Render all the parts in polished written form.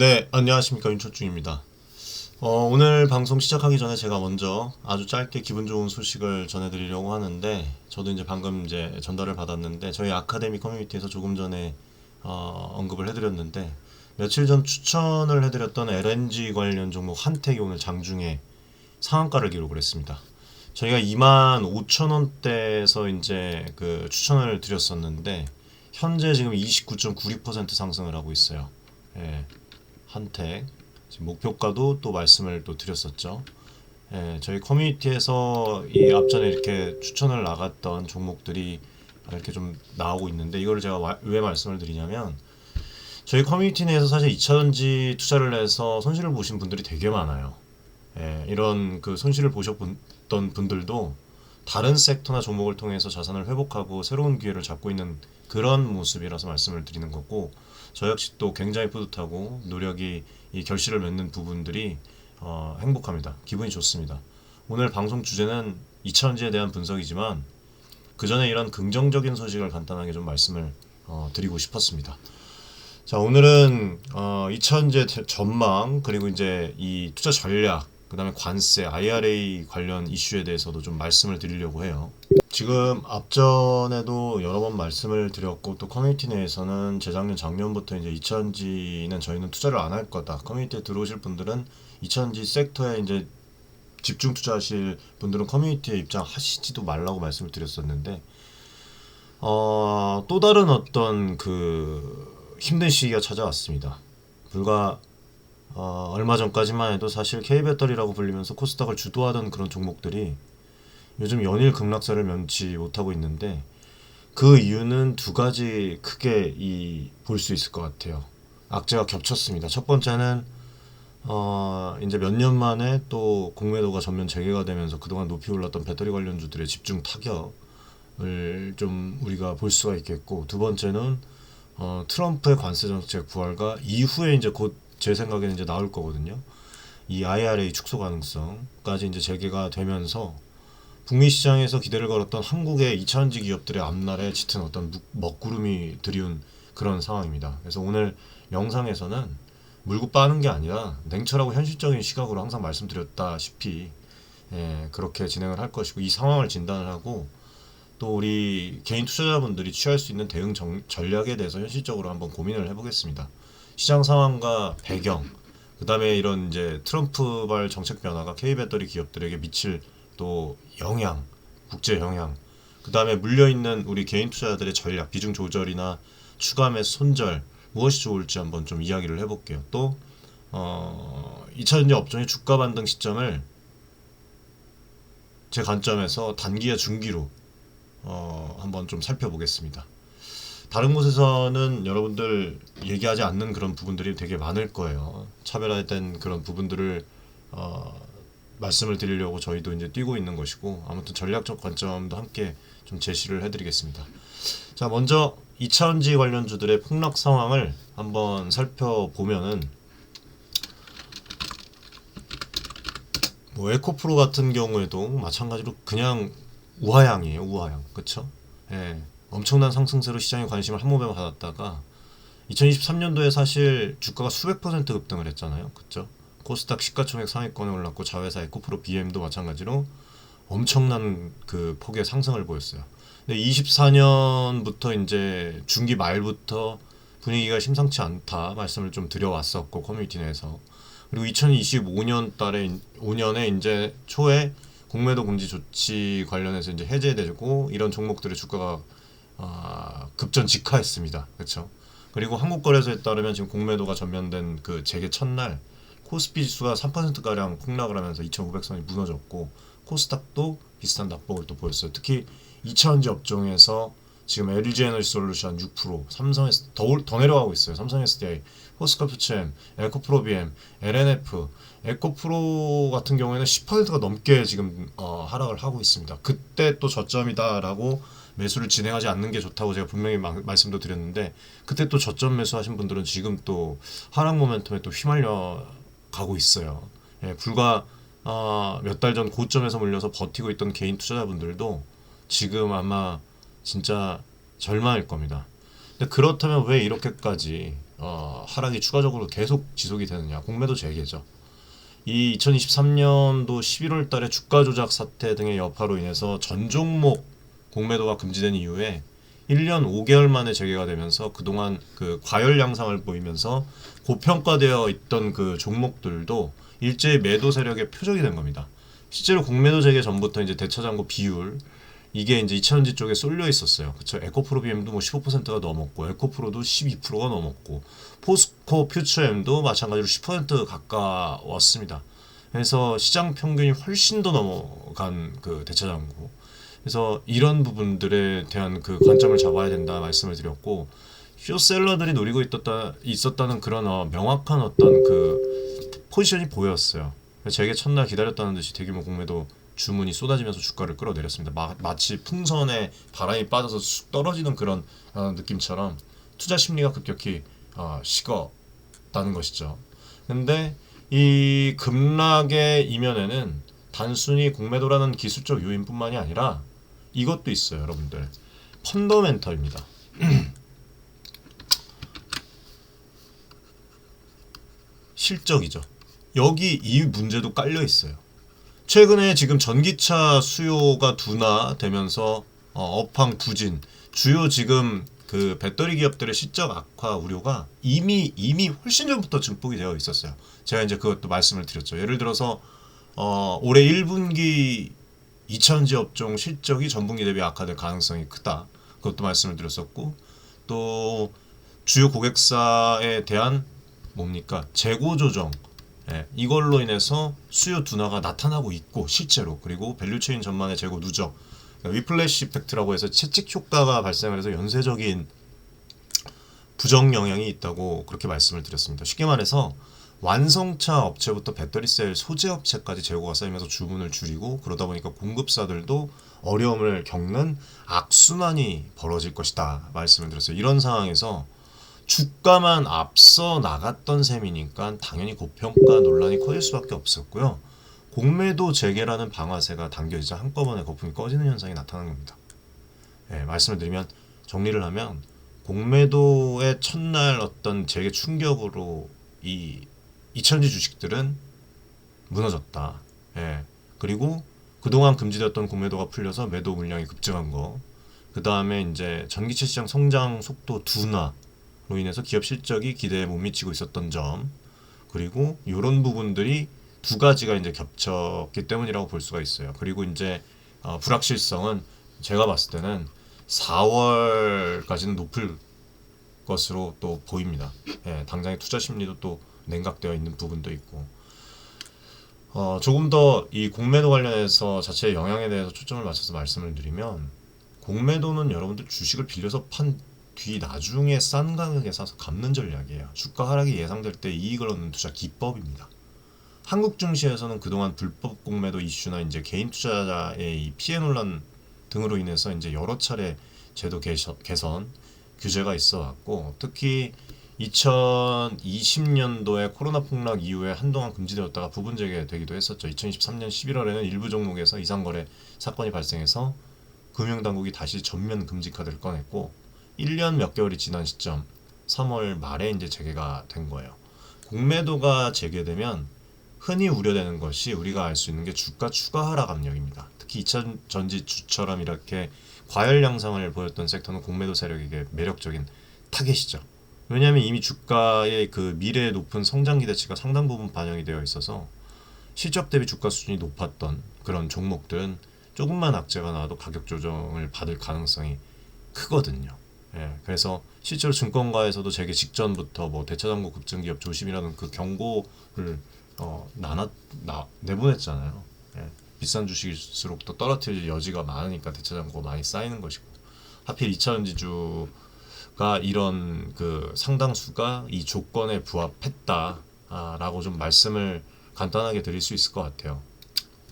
네, 안녕하십니까. 윤철중입니다. 오늘 방송 시작하기 전에 제가 먼저 아주 짧게 기분 좋은 소식을 전해드리려고 하는데, 저도 이제 방금 이제 전달을 받았는데, 저희 아카데미 커뮤니티에서 조금 전에 언급을 해드렸는데, 며칠 전 추천을 해드렸던 LNG 관련 종목 한택이 오늘 장중에 상한가를 기록을 했습니다. 저희가 25,000원대에서 이제 그 추천을 드렸었는데, 현재 지금 29.96% 상승을 하고 있어요. 예. 한택 지금 목표가도 또 말씀을 또 드렸었죠. 예, 저희 커뮤니티에서 이 앞전에 이렇게 추천을 나갔던 종목들이 이렇게 좀 나오고 있는데, 이거를 제가 왜 말씀을 드리냐면, 저희 커뮤니티 내에서 사실 2차전지 투자를 해서 손실을 보신 분들이 되게 많아요. 예, 이런 그 손실을 보셨던 분들도 다른 섹터나 종목을 통해서 자산을 회복하고 새로운 기회를 잡고 있는 그런 모습이라서 말씀을 드리는 거고, 저 역시 또 굉장히 뿌듯하고 노력이 이 결실을 맺는 부분들이 행복합니다. 기분이 좋습니다. 오늘 방송 주제는 2차전지에 대한 분석이지만, 그 전에 이런 긍정적인 소식을 간단하게 좀 말씀을 드리고 싶었습니다. 자, 오늘은 2차전지 전망, 그리고 이제 이 투자 전략, 그 다음에 관세, IRA 관련 이슈에 대해서도 좀 말씀을 드리려고 해요. 지금 앞전에도 여러 번 말씀을 드렸고, 또 커뮤니티 내에서는 재작년 작년부터 이제 2차전지는 저희는 투자를 안 할 거다. 커뮤니티에 들어오실 분들은 2차전지 섹터에 이제 집중 투자하실 분들은 커뮤니티에 입장하시지도 말라고 말씀을 드렸었는데, 또 다른 어떤 그 힘든 시기가 찾아왔습니다. 불과 얼마 전까지만 해도 사실 K배터리라고 불리면서 코스닥을 주도하던 그런 종목들이 요즘 연일 급락세를 면치 못하고 있는데, 그 이유는 두 가지 크게 볼 수 있을 것 같아요. 악재가 겹쳤습니다. 첫 번째는 이제 몇 년 만에 또 공매도가 전면 재개가 되면서 그동안 높이 올랐던 배터리 관련주들의 집중 타격을 좀 우리가 볼 수가 있겠고, 두 번째는 트럼프의 관세 정책 부활과 이후에 이제 곧 제 생각에는 이제 나올 거거든요. 이 IRA 축소 가능성까지 이제 재개가 되면서 북미 시장에서 기대를 걸었던 한국의 2차전지 기업들의 앞날에 짙은 어떤 먹구름이 들이운 그런 상황입니다. 그래서 오늘 영상에서는 물고 빠는 게 아니라 냉철하고 현실적인 시각으로 항상 말씀드렸다시피, 그렇게 진행을 할 것이고, 이 상황을 진단을 하고 또 우리 개인 투자자분들이 취할 수 있는 대응 전략에 대해서 현실적으로 한번 고민을 해보겠습니다. 시장 상황과 배경, 그 다음에 이런 이제 트럼프발 정책 변화가 K배터리 기업들에게 미칠 또 영향, 국제 영향, 그 다음에 물려있는 우리 개인 투자자들의 전략, 비중 조절이나 추가 매수 손절, 무엇이 좋을지 한번 좀 이야기를 해볼게요. 또 2차전지 업종의 주가 반등 시점을 제 관점에서 단기와 중기로 한번 좀 살펴보겠습니다. 다른 곳에서는 여러분들 얘기하지 않는 그런 부분들이 되게 많을 거예요. 차별화된 그런 부분들을 말씀을 드리려고 저희도 이제 뛰고 있는 것이고, 아무튼 전략적 관점도 함께 좀 제시를 해드리겠습니다. 자, 먼저 2차전지 관련주들의 폭락 상황을 한번 살펴보면은, 뭐 에코프로 같은 경우에도 마찬가지로 그냥 우하향이에요. 우하향, 그쵸? 예, 엄청난 상승세로 시장의 관심을 한 몸에 받았다가 2023년도에 사실 주가가 수백 퍼센트 급등을 했잖아요. 그쵸? 코스닥 시가총액 상위권에 올랐고, 자회사 에코프로 BM도 마찬가지로 엄청난 그 폭의 상승을 보였어요. 근데 24년부터 이제 중기 말부터 분위기가 심상치 않다 말씀을 좀 드려왔었고, 커뮤니티 내에서. 그리고 2025년 달에 5년에 이제 초에 공매도 금지 조치 관련해서 이제 해제되고, 이런 종목들의 주가가 급전 직하했습니다. 그렇죠? 그리고 한국거래소에 따르면 지금 공매도가 전면된 그 재개 첫날 코스피 지수가 3%가량 폭락을 하면서 2,500선이 무너졌고, 코스닥도 비슷한 낙폭을 또 보였어요. 특히 2차전지 업종에서 지금 LG에너지솔루션 6%, 삼성에서 더 내려가고 있어요. 삼성 SDI, 포스코프챔, 에코프로비엠, LNF, 에코프로 같은 경우에는 10%가 넘게 지금 하락을 하고 있습니다. 그때 또 저점이다라고 매수를 진행하지 않는 게 좋다고 제가 분명히 말씀도 드렸는데, 그때 또 저점 매수하신 분들은 지금 또 하락 모멘텀에 또 휘말려 가고 있어요. 예, 불과 몇 달 전 고점에서 물려서 버티고 있던 개인 투자자분들도 지금 아마 진짜 절망일 겁니다. 근데 그렇다면 왜 이렇게까지 하락이 추가적으로 계속 지속이 되느냐. 공매도 재개죠. 이 2023년도 11월 달에 주가 조작 사태 등의 여파로 인해서 전 종목 공매도가 금지된 이후에 1년 5개월 만에 재개가 되면서 그동안 그 과열 양상을 보이면서 고평가되어 있던 그 종목들도 일제히 매도 세력의 표적이 된 겁니다. 실제로 공매도 재개 전부터 이제 대차장고 비율 이게 이제 이차전지 쪽에 쏠려 있었어요. 그쵸? 에코프로비엠도 뭐 15%가 넘었고, 에코프로도 12%가 넘었고, 포스코 퓨처엠도 마찬가지로 10% 가까웠습니다. 그래서 시장 평균이 훨씬 더 넘어간 그 대차장고. 그래서 이런 부분들에 대한 그 관점을 잡아야 된다 말씀을 드렸고, 쇼셀러들이 노리고 있었다는 그런 명확한 어떤 그 포지션이 보였어요. 재개 첫날 기다렸다는 듯이 대규모 공매도 주문이 쏟아지면서 주가를 끌어내렸습니다. 마치 풍선에 바람이 빠져서 쑥 떨어지는 그런 느낌처럼 투자 심리가 급격히 식었다는 것이죠. 근데 이 급락의 이면에는 단순히 공매도라는 기술적 요인뿐만이 아니라 이것도 있어요, 여러분들. 펀더멘털입니다. 실적이죠. 여기 이 문제도 깔려 있어요. 최근에 지금 전기차 수요가 둔화되면서 업황 부진, 주요 지금 그 배터리 기업들의 실적 악화 우려가 이미 훨씬 전부터 증폭이 되어 있었어요. 제가 이제 그것도 말씀을 드렸죠. 예를 들어서 올해 1분기 2차전지 업종 실적이 전분기 대비 악화될 가능성이 크다. 그것도 말씀을 드렸었고, 또 주요 고객사에 대한 뭡니까? 재고 조정. 이걸로 인해서 수요 둔화가 나타나고 있고 실제로, 그리고 밸류체인 전망의 재고 누적, 그러니까 위플래시 이펙트라고 해서 채찍 효과가 발생을 해서 연쇄적인 부정 영향이 있다고 그렇게 말씀을 드렸습니다. 쉽게 말해서 완성차 업체부터 배터리 셀 소재 업체까지 재고가 쌓이면서 주문을 줄이고, 그러다 보니까 공급사들도 어려움을 겪는 악순환이 벌어질 것이다 말씀을 드렸어요. 이런 상황에서 주가만 앞서 나갔던 셈이니까 당연히 고평가 논란이 커질 수밖에 없었고요. 공매도 재개라는 방아쇠가 당겨지자 한꺼번에 거품이 꺼지는 현상이 나타난 겁니다. 말씀을 드리면, 정리를 하면, 공매도의 첫날 어떤 재개 충격으로 이 이천지 주식들은 무너졌다. 그리고 그동안 금지되었던 공매도가 풀려서 매도 물량이 급증한 거, 그 다음에 이제 전기차 시장 성장 속도 둔화 로 인해서 기업 실적이 기대에 못 미치고 있었던 점, 그리고 이런 부분들이 두 가지가 이제 겹쳤기 때문이라고 볼 수가 있어요. 그리고 이제 불확실성은 제가 봤을 때는 4월까지는 높을 것으로 또 보입니다. 당장의 투자 심리도 또 냉각되어 있는 부분도 있고, 조금 더 이 공매도 관련해서 자체의 영향에 대해서 초점을 맞춰서 말씀을 드리면, 공매도는 여러분들 주식을 빌려서 판 뒤 나중에 싼 가격에 사서 갚는 전략이에요. 주가 하락이 예상될 때 이익을 얻는 투자 기법입니다. 한국 증시에서는 그동안 불법 공매도 이슈나 이제 개인 투자자의 이 피해 논란 등으로 인해서 이제 여러 차례 제도 개선 규제가 있어 왔고, 특히 2020년도에 코로나 폭락 이후에 한동안 금지되었다가 부분 재개되기도 했었죠. 2023년 11월에는 일부 종목에서 이상거래 사건이 발생해서 금융당국이 다시 전면 금지 카드를 꺼냈고, 1년 몇 개월이 지난 시점 3월 말에 이제 재개가 된 거예요. 공매도가 재개되면 흔히 우려되는 것이, 우리가 알 수 있는 게 주가 추가 하락 압력입니다. 특히 이차전지주처럼 이렇게 과열 양상을 보였던 섹터는 공매도 세력에게 매력적인 타겟이죠. 왜냐하면 이미 주가의 그 미래의 높은 성장 기대치가 상당 부분 반영이 되어 있어서 실적 대비 주가 수준이 높았던 그런 종목들은 조금만 악재가 나와도 가격 조정을 받을 가능성이 크거든요. 그래서 실제로 증권가에서도 재개 직전부터 뭐 대차장고 급증 기업 조심이라는 그 경고를 내보냈잖아요. 비싼 주식일수록 더 떨어뜨릴 여지가 많으니까 대차장고가 많이 쌓이는 것이고, 하필 2차전지주가 이런 그 상당수가 이 조건에 부합했다라고 좀 말씀을 간단하게 드릴 수 있을 것 같아요.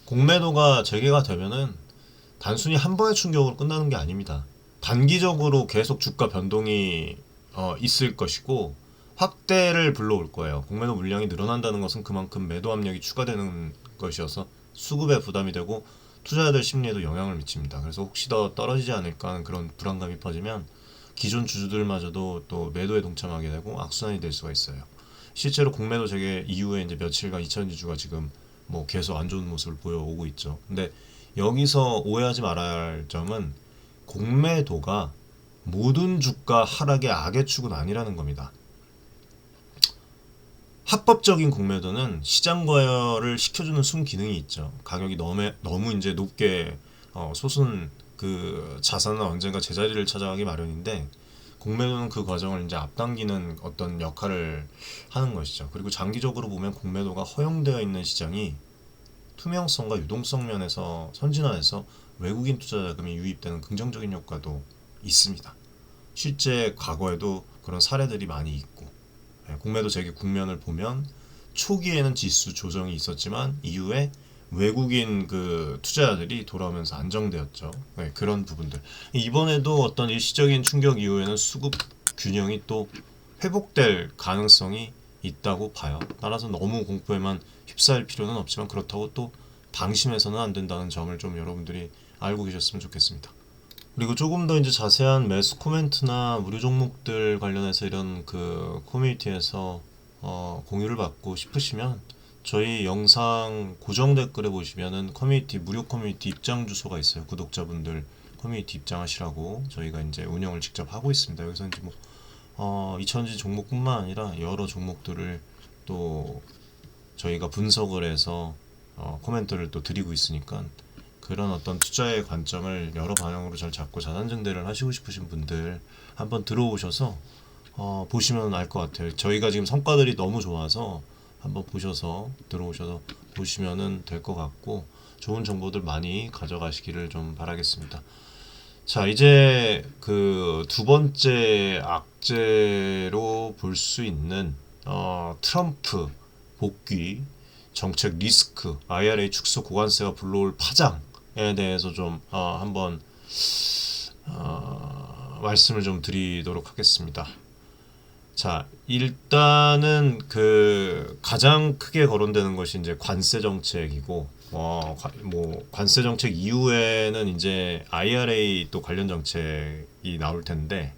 공매도가 재개가 되면은 단순히 한 번의 충격으로 끝나는 게 아닙니다. 단기적으로 계속 주가 변동이 있을 것이고, 확대를 불러올 거예요. 공매도 물량이 늘어난다는 것은 그만큼 매도 압력이 추가되는 것이어서 수급에 부담이 되고 투자자들 심리에도 영향을 미칩니다. 그래서 혹시 더 떨어지지 않을까 하는 그런 불안감이 퍼지면 기존 주주들마저도 또 매도에 동참하게 되고 악순환이 될 수가 있어요. 실제로 공매도 재개 이후에 이제 며칠간 2차 전지주가 지금 뭐 계속 안 좋은 모습을 보여오고 있죠. 근데 여기서 오해하지 말아야 할 점은 공매도가 모든 주가 하락의 악의 축은 아니라는 겁니다. 합법적인 공매도는 시장 과열을 시켜주는 순기능이 있죠. 가격이 너무 이제 높게 솟은 그 자산은 언젠가 제자리를 찾아가기 마련인데, 공매도는 그 과정을 이제 앞당기는 어떤 역할을 하는 것이죠. 그리고 장기적으로 보면 공매도가 허용되어 있는 시장이 투명성과 유동성 면에서 선진화해서 외국인 투자 자금이 유입되는 긍정적인 효과도 있습니다. 실제 과거에도 그런 사례들이 많이 있고, 공매도 재개 국면을 보면 초기에는 지수 조정이 있었지만 이후에 외국인 그 투자자들이 돌아오면서 안정되었죠. 그런 부분들. 이번에도 어떤 일시적인 충격 이후에는 수급 균형이 또 회복될 가능성이 있다고 봐요. 따라서 너무 공포에만 휩싸일 필요는 없지만, 그렇다고 또 방심해서는 안 된다는 점을 좀 여러분들이 알고 계셨으면 좋겠습니다. 그리고 조금 더 이제 자세한 매수 코멘트나 무료 종목들 관련해서 이런 그 커뮤니티에서 공유를 받고 싶으시면 저희 영상 고정 댓글에 보시면은 커뮤니티 무료 커뮤니티 입장 주소가 있어요. 구독자분들 커뮤니티 입장하시라고 저희가 이제 운영을 직접 하고 있습니다. 여기서 이제 뭐 이천지 종목뿐만 아니라 여러 종목들을 또 저희가 분석을 해서 코멘트를 또 드리고 있으니까, 그런 어떤 투자의 관점을 여러 방향으로 잘 잡고 자산증대를 하시고 싶으신 분들 한번 들어오셔서 보시면 알 것 같아요. 저희가 지금 성과들이 너무 좋아서 한번 보셔서 들어오셔서 보시면은 될 것 같고, 좋은 정보들 많이 가져가시기를 좀 바라겠습니다. 자, 이제 그 두 번째 악재로 볼 수 있는 트럼프 복귀 정책 리스크, IRA 축소 고관세가 불러올 파장에 대해서 좀 한번 말씀을 좀 드리도록 하겠습니다. 자, 일단은 그 가장 크게 거론되는 것이 이제 관세 정책이고, 뭐 관세 정책 이후에는 이제 IRA 또 관련 정책이 나올 텐데,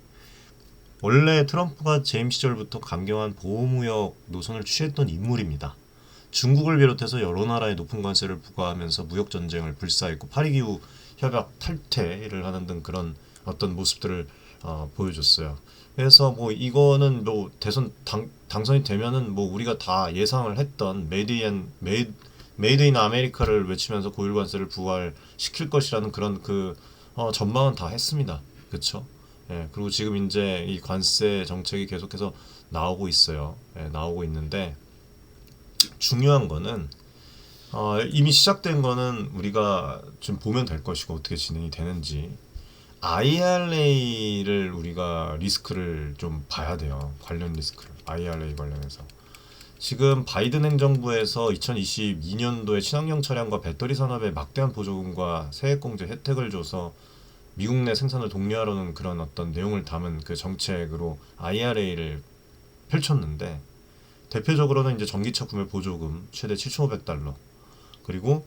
원래 트럼프가 재임 시절부터 강경한 보호무역 노선을 취했던 인물입니다. 중국을 비롯해서 여러 나라에 높은 관세를 부과하면서 무역 전쟁을 불사했고, 파리기후 협약 탈퇴를 하는 등 그런 어떤 모습들을 보여줬어요. 그래서 뭐 이거는 뭐 대선 당선이 되면은 뭐 우리가 다 예상을 했던 메이드 인 아메리카를 외치면서 고율 관세를 부활시킬 것이라는 그런 그 전망은 다 했습니다. 그렇죠? 예, 그리고 지금 이제 이 관세 정책이 계속해서 나오고 있어요. 예, 나오고 있는데, 중요한 거는 이미 시작된 거는 우리가 좀 보면 될 것이고, 어떻게 진행이 되는지 IRA를 우리가 리스크를 좀 봐야 돼요. 관련 리스크를 IRA 관련해서 지금 바이든 행정부에서 2022년도에 친환경 차량과 배터리 산업에 막대한 보조금과 세액공제 혜택을 줘서 미국 내 생산을 독려하려는 그런 어떤 내용을 담은 그 정책으로 IRA를 펼쳤는데, 대표적으로는 이제 전기차 구매 보조금 최대 7,500달러, 그리고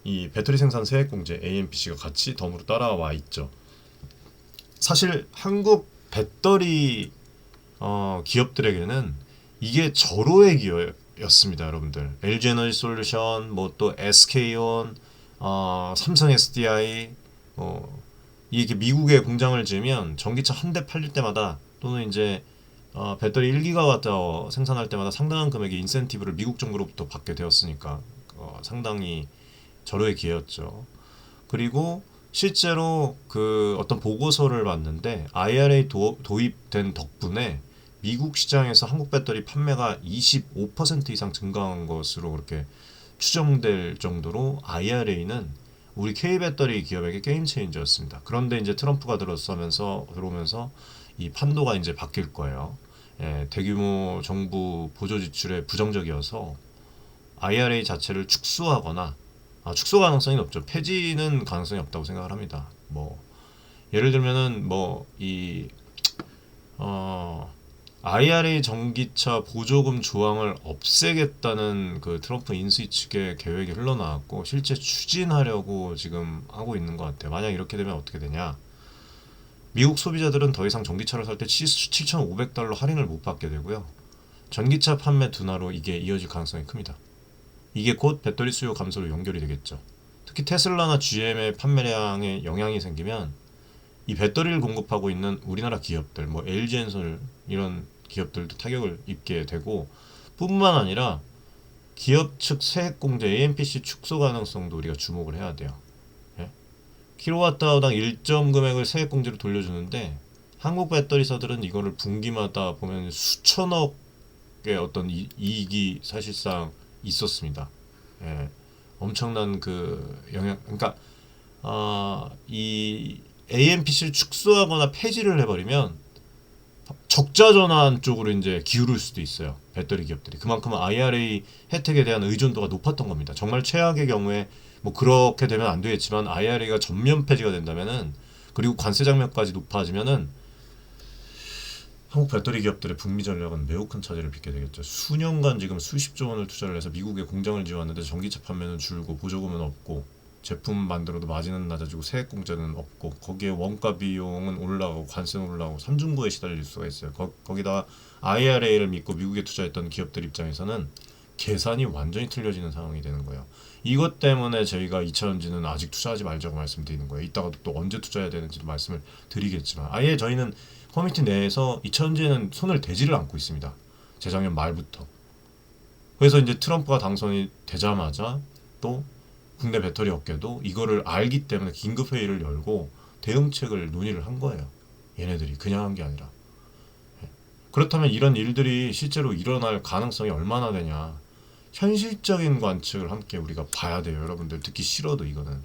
이 배터리 생산 세액공제 AMPC가 같이 덤으로 따라와 있죠. 사실 한국 배터리 기업들에게는 이게 절호의 기회였습니다, 여러분들. LG에너지솔루션, 뭐 또 SK온, 삼성 SDI, 이게 미국에 공장을 지으면 전기차 한 대 팔릴 때마다, 또는 이제 배터리 1기가와트 생산할 때마다 상당한 금액의 인센티브를 미국 정부로부터 받게 되었으니까 상당히 절호의 기회였죠. 그리고 실제로 그 어떤 보고서를 봤는데, IRA 도입된 덕분에 미국 시장에서 한국 배터리 판매가 25% 이상 증가한 것으로 그렇게 추정될 정도로 IRA는 우리 K배터리 기업에게 게임 체인저였습니다. 그런데 이제 트럼프가 들어오면서 이 판도가 이제 바뀔 거예요. 예, 대규모 정부 보조 지출에 부정적이어서 IRA 자체를 축소 가능성이 높죠. 폐지는 가능성이 없다고 생각을 합니다. 뭐 예를 들면은 IRA 전기차 보조금 조항을 없애겠다는 그 트럼프 인수위 측의 계획이 흘러나왔고, 실제 추진하려고 지금 하고 있는 것 같아요. 만약 이렇게 되면 어떻게 되냐? 미국 소비자들은 더 이상 전기차를 살 때 7,500달러 할인을 못 받게 되고요. 전기차 판매 둔화로 이게 이어질 가능성이 큽니다. 이게 곧 배터리 수요 감소로 연결이 되겠죠. 특히 테슬라나 GM의 판매량에 영향이 생기면 이 배터리를 공급하고 있는 우리나라 기업들, 뭐 LG엔솔 이런 기업들도 타격을 입게 되고, 뿐만 아니라 기업 측 세액공제 AMPC 축소 가능성도 우리가 주목을 해야 돼요. 예? 킬로와트아워당 일정 금액을 세액공제로 돌려주는데, 한국 배터리사들은 이거를 분기마다 보면 수천억의 어떤 이익이 사실상 있었습니다. 예. 엄청난 그 영향, 그러니까 이 AMPC를 축소하거나 폐지를 해버리면 적자 전환 쪽으로 이제 기울을 수도 있어요. 배터리 기업들이 그만큼 IRA 혜택에 대한 의존도가 높았던 겁니다. 정말 최악의 경우에 뭐 그렇게 되면 안 되겠지만 IRA가 전면 폐지가 된다면은, 그리고 관세 장벽까지 높아지면은 한국 배터리 기업들의 북미 전략은 매우 큰 차질을 빚게 되겠죠. 수년간 지금 수십조 원을 투자를 해서 미국에 공장을 지어왔는데 전기차 판매는 줄고 보조금은 없고 제품 만들어도 마진은 낮아지고 세액 공제는 없고, 거기에 원가 비용은 올라가고 관세는 올라가고 삼중고에 시달릴 수가 있어요. 거기다 IRA를 믿고 미국에 투자했던 기업들 입장에서는 계산이 완전히 틀려지는 상황이 되는 거예요. 이것 때문에 저희가 2차전지는 아직 투자하지 말자고 말씀드리는 거예요. 이따가도 또 언제 투자해야 되는지도 말씀을 드리겠지만, 아예 저희는 커뮤니티 내에서 2차전지에는 손을 대지를 않고 있습니다. 재작년 말부터. 그래서 이제 트럼프가 당선이 되자마자 또 국내 배터리 업계도 이거를 알기 때문에 긴급 회의를 열고 대응책을 논의를 한 거예요. 얘네들이 그냥 한 게 아니라. 그렇다면 이런 일들이 실제로 일어날 가능성이 얼마나 되냐, 현실적인 관측을 함께 우리가 봐야 돼요. 여러분들 듣기 싫어도 이거는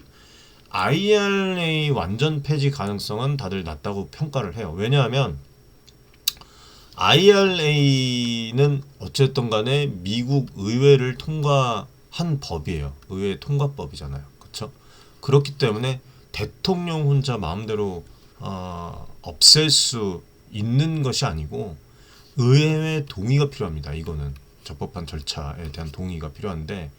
IRA 완전 폐지 가능성은 다들 낮다고 평가를 해요. 왜냐하면 IRA는 어쨌든 간에 미국 의회를 통과한 법이에요. 의회 통과법이잖아요. 그렇죠? 그렇기 때문에 대통령 혼자 마음대로 없앨 수 있는 것이 아니고 의회의 동의가 필요합니다. 이거는 적법한 절차에 대한 동의가 필요한데,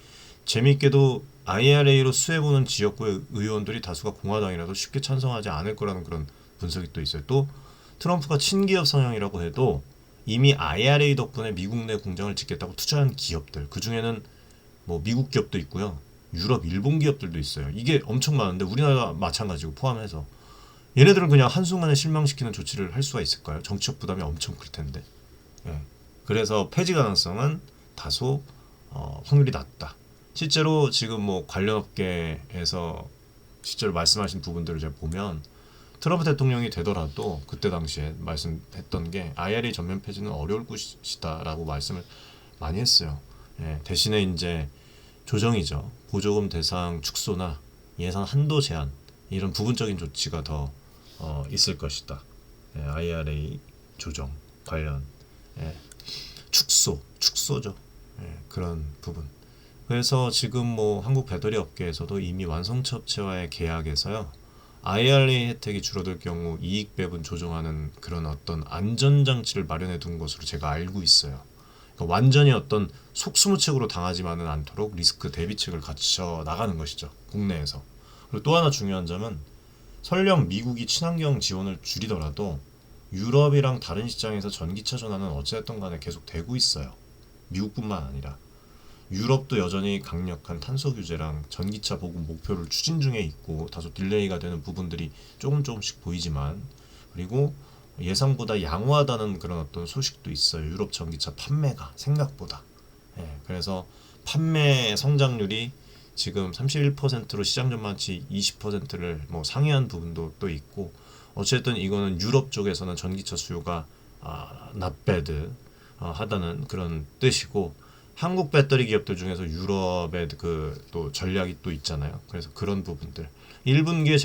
재미있게도 IRA로 수혜보는 지역구의 의원들이 다수가 공화당이라도 쉽게 찬성하지 않을 거라는 그런 분석이 또 있어요. 또 트럼프가 친기업 성향이라고 해도 이미 IRA 덕분에 미국 내 공장을 짓겠다고 투자한 기업들, 그 중에는 뭐 미국 기업도 있고요, 유럽, 일본 기업들도 있어요. 이게 엄청 많은데 우리나라 마찬가지고 포함해서 얘네들은 그냥 한순간에 실망시키는 조치를 할 수가 있을까요? 정치적 부담이 엄청 클 텐데. 예. 그래서 폐지 가능성은 다소 확률이 낮다. 실제로 지금 뭐 관련 업계에서 실제로 말씀하신 부분들을 제가 보면, 트럼프 대통령이 되더라도 그때 당시에 말씀했던 게 IRA 전면 폐지는 어려울 것이다라고 말씀을 많이 했어요. 예, 대신에 이제 조정이죠. 보조금 대상 축소나 예산 한도 제한, 이런 부분적인 조치가 더 있을 것이다. 예, IRA 조정 관련 축소죠. 예, 그런 부분. 그래서 지금 뭐 한국 배터리 업계에서도 이미 완성차 업체와의 계약에서요, IRA 혜택이 줄어들 경우 이익 배분 조정하는 그런 어떤 안전장치를 마련해 둔 것으로 제가 알고 있어요. 그러니까 완전히 어떤 속수무책으로 당하지만은 않도록 리스크 대비책을 갖춰 나가는 것이죠, 국내에서. 그리고 또 하나 중요한 점은, 설령 미국이 친환경 지원을 줄이더라도 유럽이랑 다른 시장에서 전기차 전환은 어쨌든 간에 계속 되고 있어요. 미국뿐만 아니라 유럽도 여전히 강력한 탄소 규제랑 전기차 보급 목표를 추진 중에 있고, 다소 딜레이가 되는 부분들이 조금씩 보이지만, 그리고 예상보다 양호하다는 그런 어떤 소식도 있어요. 유럽 전기차 판매가 생각보다. 그래서 판매 성장률이 지금 31%로 시장 전망치 20%를 뭐 상회한 부분도 또 있고, 어쨌든 이거는 유럽 쪽에서는 전기차 수요가 not bad 하다는 그런 뜻이고, 한국 배터리 기업들 중에서 유럽의 그 또 전략이 또 있잖아요. 그래서 그런 부분들 1분기에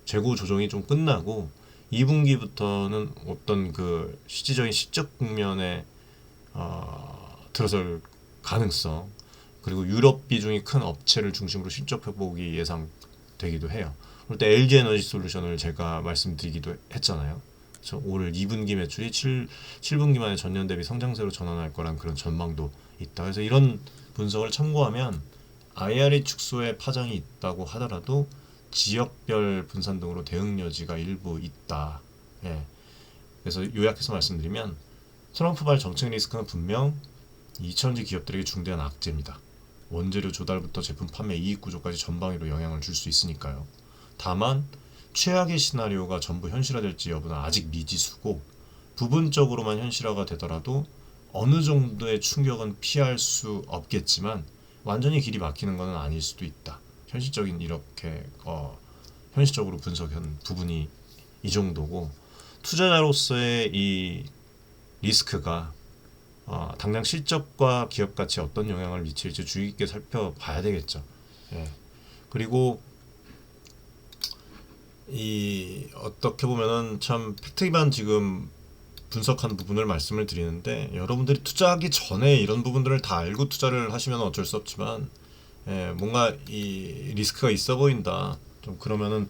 재고 조정이 좀 끝나고 2분기부터는 어떤 그 실질적인 실적 국면에 들어설 가능성, 그리고 유럽 비중이 큰 업체를 중심으로 실적 회복이 예상되기도 해요. 그럴 때 LG 에너지 솔루션을 제가 말씀드리기도 했잖아요. 올 2분기 매출이 7분기 만에 전년 대비 성장세로 전환할 거란 그런 전망도 있다. 그래서 이런 분석을 참고하면 IRA 축소에 파장이 있다고 하더라도 지역별 분산 등으로 대응 여지가 일부 있다. 예. 그래서 요약해서 말씀드리면 트럼프발 정책 리스크는 분명 2차전지 기업들에게 중대한 악재입니다. 원재료 조달부터 제품 판매 이익 구조까지 전방위로 영향을 줄 수 있으니까요. 다만 최악의 시나리오가 전부 현실화될지 여부는 아직 미지수고 부분적으로만 현실화가 되더라도 어느 정도의 충격은 피할 수 없겠지만 완전히 길이 막히는 것은 아닐 수도 있다. 현실적인 이렇게 현실적으로 분석한 부분이 이 정도고 투자자로서의 이 리스크가 당장 실적과 기업 가치에 어떤 영향을 미칠지 주의 깊게 살펴봐야 되겠죠. 예. 그리고 이 어떻게 보면은 참 팩트 기반 지금 분석한 부분을 말씀을 드리는데 여러분들이 투자하기 전에 이런 부분들을 다 알고 투자를 하시면 어쩔 수 없지만 뭔가 이 리스크가 있어 보인다. 좀 그러면은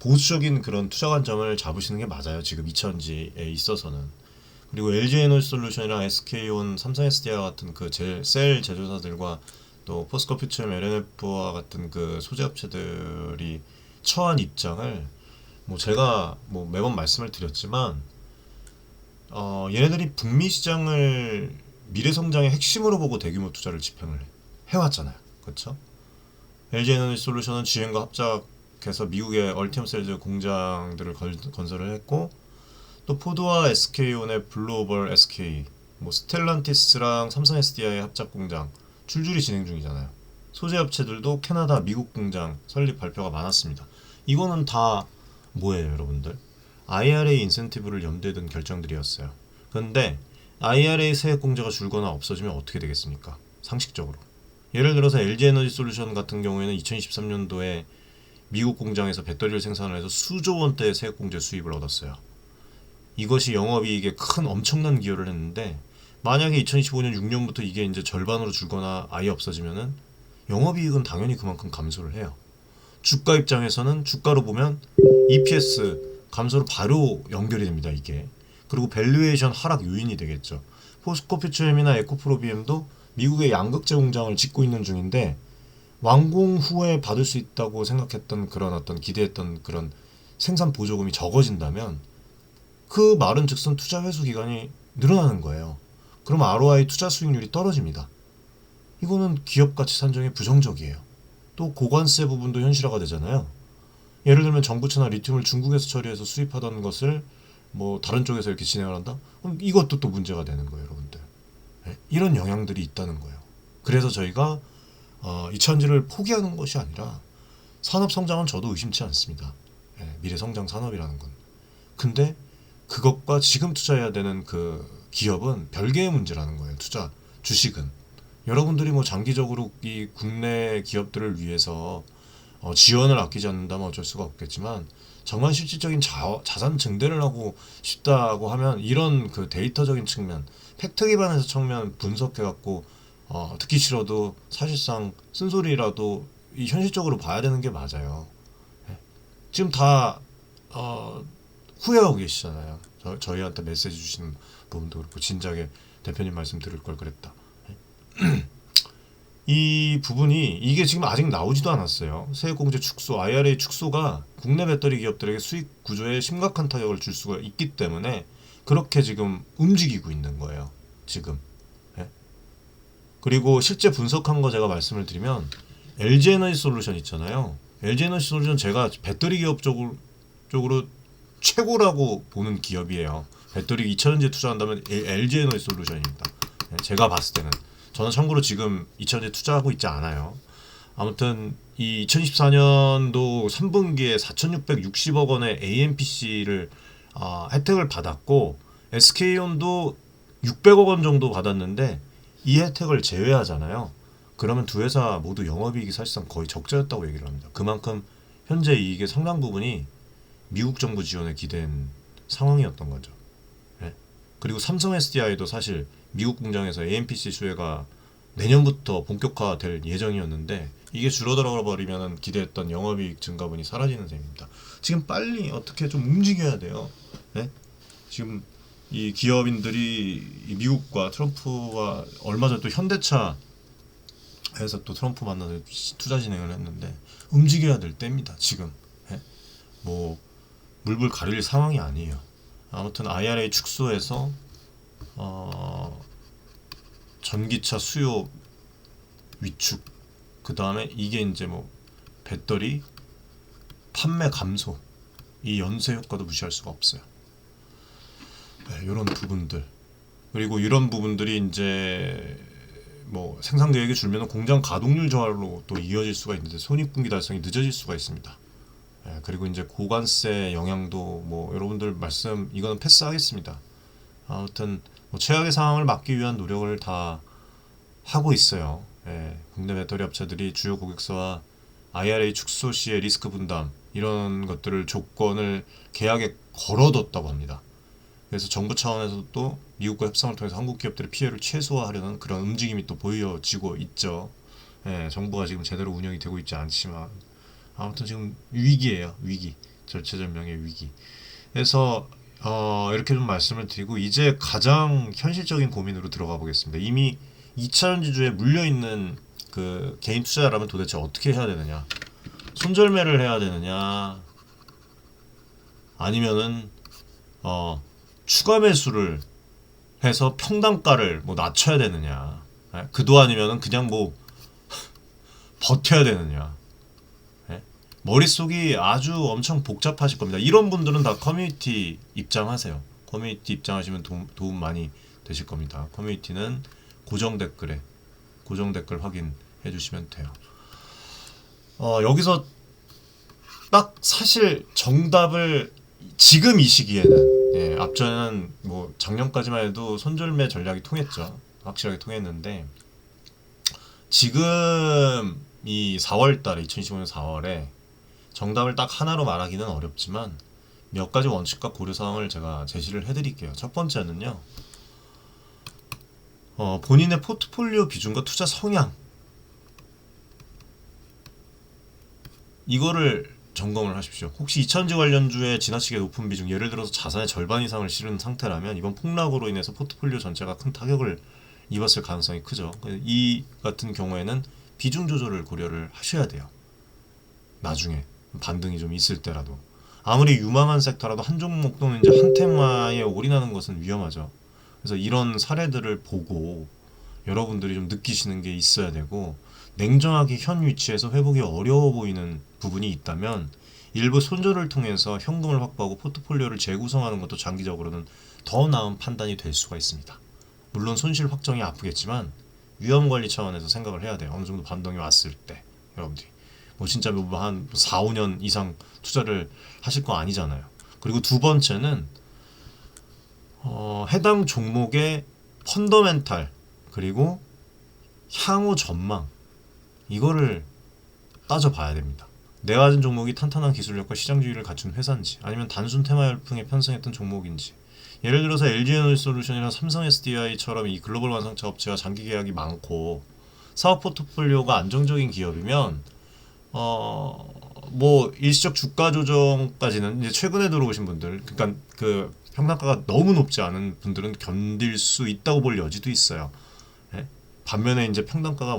보수적인 그런 투자 관점을 잡으시는 게 맞아요. 지금 2000지에 있어서는. 그리고 LG에너지솔루션이랑 SK온, 삼성 SDI 같은 그 셀 제조사들과 또 포스코퓨처엠, LNF와 같은 그 소재 업체들이 처한 입장을 뭐 제가 뭐 매번 말씀을 드렸지만 얘네들이 북미 시장을 미래 성장의 핵심으로 보고 대규모 투자를 집행을 해왔잖아요. 그렇죠? LG에너지솔루션은 GM과 합작해서 미국의 얼티엄 셀즈 공장들을 건설을 했고 또 포드와 SK온의 블루오벌 SK, 뭐 스텔란티스랑 삼성 SDI 합작 공장 줄줄이 진행 중이잖아요. 소재 업체들도 캐나다, 미국 공장 설립 발표가 많았습니다. 이거는 다 뭐예요, 여러분들? IRA 인센티브를 염두에 둔 결정들이었어요. 그런데 IRA 세액 공제가 줄거나 없어지면 어떻게 되겠습니까? 상식적으로. 예를 들어서 LG에너지솔루션 같은 경우에는 2023년도에 미국 공장에서 배터리를 생산을 해서 수조 원대의 세액 공제 수입을 얻었어요. 이것이 영업이익에 큰 엄청난 기여를 했는데 만약에 2025년 6년부터 이게 이제 절반으로 줄거나 아예 없어지면은 영업이익은 당연히 그만큼 감소를 해요. 주가 입장에서는 주가로 보면 EPS 감소로 바로 연결이 됩니다. 이게. 그리고 밸류에이션 하락 요인이 되겠죠. 포스코퓨처엠이나 에코프로비엠도 미국의 양극재 공장을 짓고 있는 중인데 완공 후에 받을 수 있다고 생각했던 그런 어떤 기대했던 그런 생산 보조금이 적어진다면 그 말은 즉슨 투자 회수 기간이 늘어나는 거예요. 그럼 ROI 투자 수익률이 떨어집니다. 이거는 기업 가치 산정에 부정적이에요. 또 고관세 부분도 현실화가 되잖아요. 예를 들면 정부채나 리튬을 중국에서 처리해서 수입하던 것을 뭐 다른 쪽에서 이렇게 진행을 한다? 그럼 이것도 또 문제가 되는 거예요, 여러분들. 이런 영향들이 있다는 거예요. 그래서 저희가 이차전지를 포기하는 것이 아니라 산업 성장은 저도 의심치 않습니다. 미래 성장 산업이라는 건. 근데 그것과 지금 투자해야 되는 그 기업은 별개의 문제라는 거예요. 투자 주식은 여러분들이 뭐 장기적으로 이 국내 기업들을 위해서 지원을 아끼지 않는다면 어쩔 수가 없겠지만 정말 실질적인 자산 증대를 하고 싶다고 하면 이런 그 데이터적인 측면, 팩트 기반에서 측면 분석해갖고 듣기 싫어도 사실상 쓴소리라도 이 현실적으로 봐야 되는 게 맞아요. 지금 다 후회하고 계시잖아요. 저희한테 메시지 주시는 부분도 그렇고 진작에 대표님 말씀 들을 걸 그랬다. 이 부분이 이게 지금 아직 나오지도 않았어요. 세액공제 축소, IRA 축소가 국내 배터리 기업들에게 수익 구조에 심각한 타격을 줄 수가 있기 때문에 그렇게 지금 움직이고 있는 거예요. 지금. 그리고 실제 분석한 거 제가 말씀을 드리면 LG에너지솔루션 있잖아요. LG에너지솔루션 제가 배터리 기업 쪽으로 최고라고 보는 기업이에요. 배터리 2차전지에 투자한다면 LG에너지솔루션입니다. 제가 봤을 때는. 저는 참고로 지금 2차전지에 투자하고 있지 않아요. 아무튼 이 2024년도 3분기에 4,660억 원의 AMPC를 혜택을 받았고 SK온도 600억 원 정도 받았는데 이 혜택을 제외하잖아요. 그러면 두 회사 모두 영업이익이 사실상 거의 적자였다고 얘기를 합니다. 그만큼 현재 이익의 상당 부분이 미국 정부 지원에 기댄 상황이었던 거죠. 그리고 삼성 SDI도 사실 미국 공장에서 AMPC 수혜가 내년부터 본격화될 예정이었는데 이게 줄어들어 버리면 기대했던 영업이익 증가분이 사라지는 셈입니다. 지금 빨리 어떻게 좀 움직여야 돼요. 지금 이 기업인들이 이 미국과 트럼프와 얼마 전에 또 현대차 에서 또 트럼프 만나서 투자 진행을 했는데 움직여야 될 때입니다. 지금 뭐 물불 가릴 상황이 아니에요. 아무튼 IRA 축소해서 전기차 수요 위축, 그 다음에 이게 이제 뭐 배터리 판매 감소, 이 연쇄 효과도 무시할 수가 없어요. 네, 이런 부분들, 그리고 이런 부분들이 이제 뭐 생산 계획이 줄면 공장 가동률 저하로 또 이어질 수가 있는데 손익분기 달성이 늦어질 수가 있습니다. 예, 그리고 이제 고관세 영향도 뭐 여러분들 말씀 이거는 패스하겠습니다. 아무튼 뭐 최악의 상황을 막기 위한 노력을 다 하고 있어요. 예, 국내 배터리 업체들이 주요 고객사와 IRA 축소 시의 리스크 분담 이런 것들을 조건을 계약에 걸어뒀다고 합니다. 그래서 정부 차원에서도 또 미국과 협상을 통해서 한국 기업들의 피해를 최소화하려는 그런 움직임이 또 보여지고 있죠. 예, 정부가 지금 제대로 운영이 되고 있지 않지만 아무튼 지금 위기예요. 위기. 절체절명의 위기. 그래서 이렇게 좀 말씀을 드리고 이제 가장 현실적인 고민으로 들어가 보겠습니다. 이미 2차전지주에 물려있는 그 개인 투자자라면 도대체 어떻게 해야 되느냐? 손절매를 해야 되느냐? 아니면은 추가 매수를 해서 평단가를 뭐 낮춰야 되느냐? 그도 아니면은 그냥 뭐 버텨야 되느냐? 머릿속이 아주 엄청 복잡하실 겁니다. 이런 분들은 다 커뮤니티 입장하세요. 커뮤니티 입장하시면 도움 많이 되실 겁니다. 커뮤니티는 고정 댓글 확인해 주시면 돼요. 여기서 딱 사실 정답을 지금 이 시기에는, 예, 앞전에는 뭐 작년까지만 해도 손절매 전략이 통했죠. 확실하게 통했는데 지금 이 4월달에 2025년 4월에 정답을 딱 하나로 말하기는 어렵지만 몇 가지 원칙과 고려사항을 제가 제시를 해드릴게요. 첫 번째는요, 본인의 포트폴리오 비중과 투자 성향, 이거를 점검을 하십시오. 혹시 2차전지 관련주에 지나치게 높은 비중, 예를 들어서 자산의 절반 이상을 실은 상태라면 이번 폭락으로 인해서 포트폴리오 전체가 큰 타격을 입었을 가능성이 크죠. 이 같은 경우에는 비중 조절을 고려를 하셔야 돼요. 나중에 반등이 좀 있을 때라도. 아무리 유망한 섹터라도 한 종목 또는 이제 한 테마에 올인하는 것은 위험하죠. 그래서 이런 사례들을 보고 여러분들이 좀 느끼시는 게 있어야 되고, 냉정하게 현 위치에서 회복이 어려워 보이는 부분이 있다면 일부 손절을 통해서 현금을 확보하고 포트폴리오를 재구성하는 것도 장기적으로는 더 나은 판단이 될 수가 있습니다. 물론 손실 확정이 아프겠지만 위험관리 차원에서 생각을 해야 돼요. 어느 정도 반등이 왔을 때 여러분들이 뭐 진짜 뭐 한 4, 5년 이상 투자를 하실 거 아니잖아요. 그리고 두 번째는 해당 종목의 펀더멘탈 그리고 향후 전망, 이거를 따져봐야 됩니다. 내가 가진 종목이 탄탄한 기술력과 시장주의를 갖춘 회사인지, 아니면 단순 테마 열풍에 편승했던 종목인지. 예를 들어서 LG에너지솔루션이나 삼성 SDI처럼 이 글로벌 완성차 업체와 장기 계약이 많고 사업 포트폴리오가 안정적인 기업이면 뭐 일시적 주가 조정까지는 이제 최근에 들어오신 분들, 그러니까 그 평단가가 너무 높지 않은 분들은 견딜 수 있다고 볼 여지도 있어요. 예? 반면에 이제 평단가가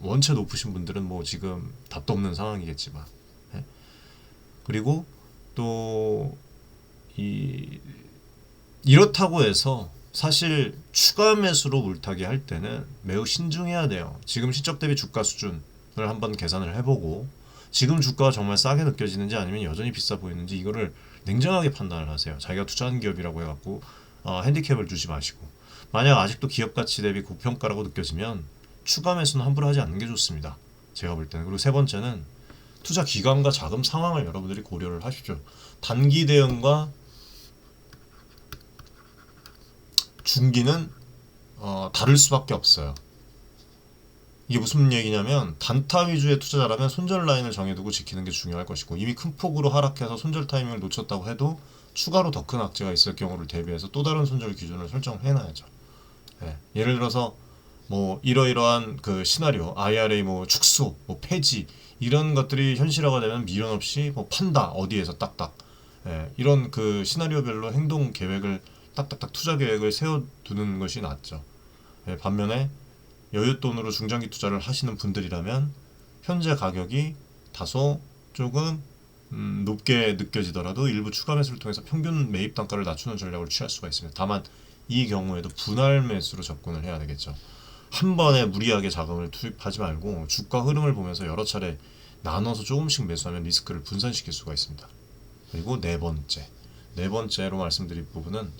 원체 높으신 분들은 뭐 지금 답도 없는 상황이겠지만, 예? 그리고 또 이렇다고 해서 사실 추가 매수로 물타기 할 때는 매우 신중해야 돼요. 지금 실적 대비 주가 수준을 한번 계산을 해보고 지금 주가가 정말 싸게 느껴지는지 아니면 여전히 비싸 보이는지 이거를 냉정하게 판단을 하세요. 자기가 투자한 기업이라고 해갖고 핸디캡을 주지 마시고, 만약 아직도 기업 가치 대비 고평가라고 느껴지면 추가 매수는 함부로 하지 않는 게 좋습니다. 제가 볼 때는. 그리고 세 번째는 투자 기간과 자금 상황을 여러분들이 고려를 하십시오. 단기 대응과 중기는 다를 수밖에 없어요. 이게 무슨 얘기냐면, 단타 위주의 투자자라면 손절 라인을 정해두고 지키는 게 중요할 것이고, 이미 큰 폭으로 하락해서 손절 타이밍을 놓쳤다고 해도 추가로 더 큰 악재가 있을 경우를 대비해서 또 다른 손절 기준을 설정을 해놔야죠. 예, 예를 들어서 뭐 이러이러한 그 시나리오, IRA 뭐 축소, 뭐 폐지, 이런 것들이 현실화가 되면 미련 없이 뭐 판다, 어디에서 딱딱, 예, 이런 그 시나리오별로 행동 계획을 딱딱딱 투자 계획을 세워두는 것이 낫죠. 예, 반면에 여윳돈으로 중장기 투자를 하시는 분들이라면 현재 가격이 다소 조금 높게 느껴지더라도 일부 추가 매수를 통해서 평균 매입 단가를 낮추는 전략을 취할 수가 있습니다. 다만 이 경우에도 분할 매수로 접근을 해야 되겠죠. 한 번에 무리하게 자금을 투입하지 말고 주가 흐름을 보면서 여러 차례 나눠서 조금씩 매수하면 리스크를 분산시킬 수가 있습니다. 그리고 네 번째로 말씀드릴 부분은